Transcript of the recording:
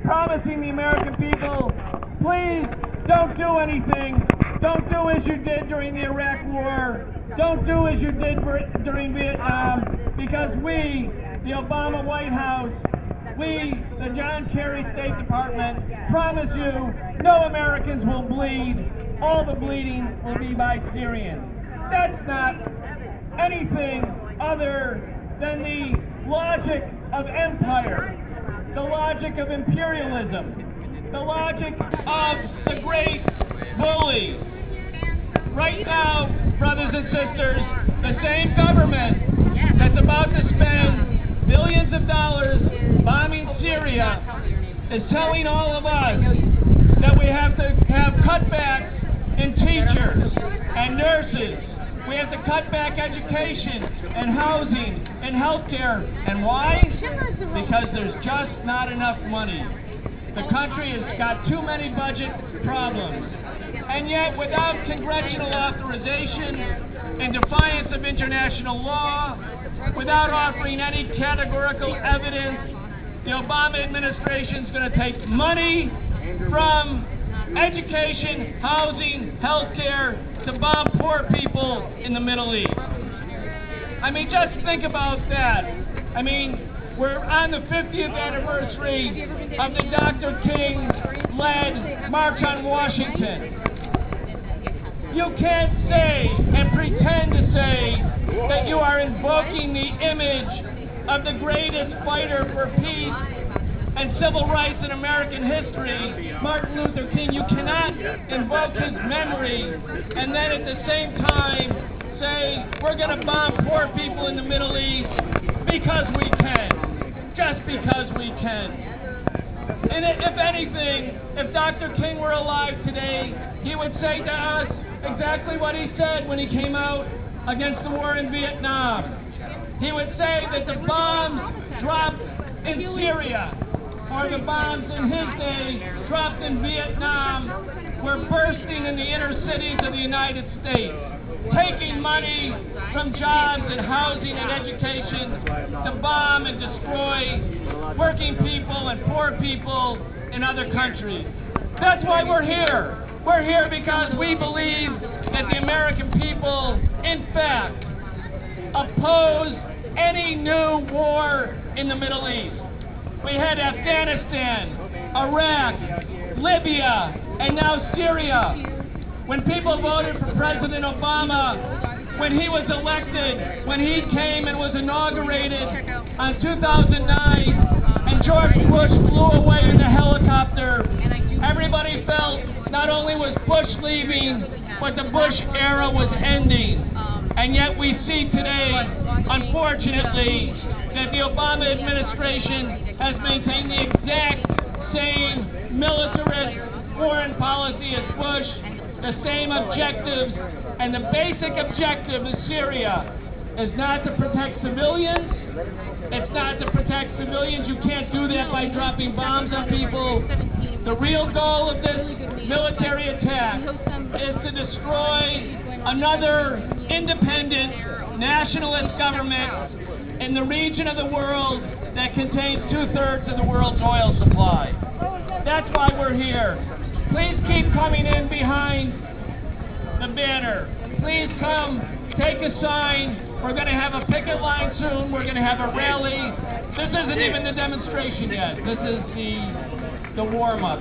promising the American people, please don't do anything. Don't do as you did during the Iraq War. Don't do as you did during Vietnam, because we, the Obama White House, we, the John Kerry State Department, promise you no Americans will bleed. All the bleeding will be by Syrians. That's not anything other than the logic of empire, the logic of imperialism, the logic of the great bully. Right now, brothers and sisters, the same government that's about to spend billions of dollars bombing Syria is telling all of us that we have to have cutbacks in teachers and nurses. We have to cut back education and housing and healthcare. And why? Because there's just not enough money. The country has got too many budget problems. And yet, without congressional authorization, in defiance of international law, without offering any categorical evidence, the Obama administration is going to take money from education, housing, healthcare to bomb poor people in the Middle East. I mean, just think about that. I mean, we're on the 50th anniversary of the Dr. King-led March on Washington. You can't say and pretend to say that you are invoking the image of the greatest fighter for peace and civil rights in American history, Martin Luther King. You cannot invoke his memory and then at the same time say we're going to bomb poor people in the Middle East because we can, just because we can. And if anything, if Dr. King were alive today, he would say to us exactly what he said when he came out against the war in Vietnam. He would say that the bombs dropped in Syria, or the bombs in his day dropped in Vietnam, were bursting in the inner cities of the United States, taking money from jobs and housing and education to bomb and destroy working people and poor people in other countries. That's why we're here. We're here because we believe that the American people, in fact, oppose any new war in the Middle East. We had Afghanistan, Iraq, Libya, and now Syria. When people voted for President Obama, when he was elected, when he came and was inaugurated on 2009, and George Bush flew away in the helicopter, everybody felt not only was Bush leaving, but the Bush era was ending. And yet we see today, unfortunately, that the Obama administration has maintained the exact same militarist foreign policy as Bush, the same objectives, and the basic objective of Syria is not to protect civilians. It's not to protect civilians. You can't do that by dropping bombs on people. The real goal of this military attack is to destroy another independent nationalist government in the region of the world that contains 2/3 of the world's oil supply. That's why we're here. Please keep coming in behind the banner. Please come, take a sign. We're going to have a picket line soon. We're going to have a rally. This isn't even the demonstration yet. This is the warm-up.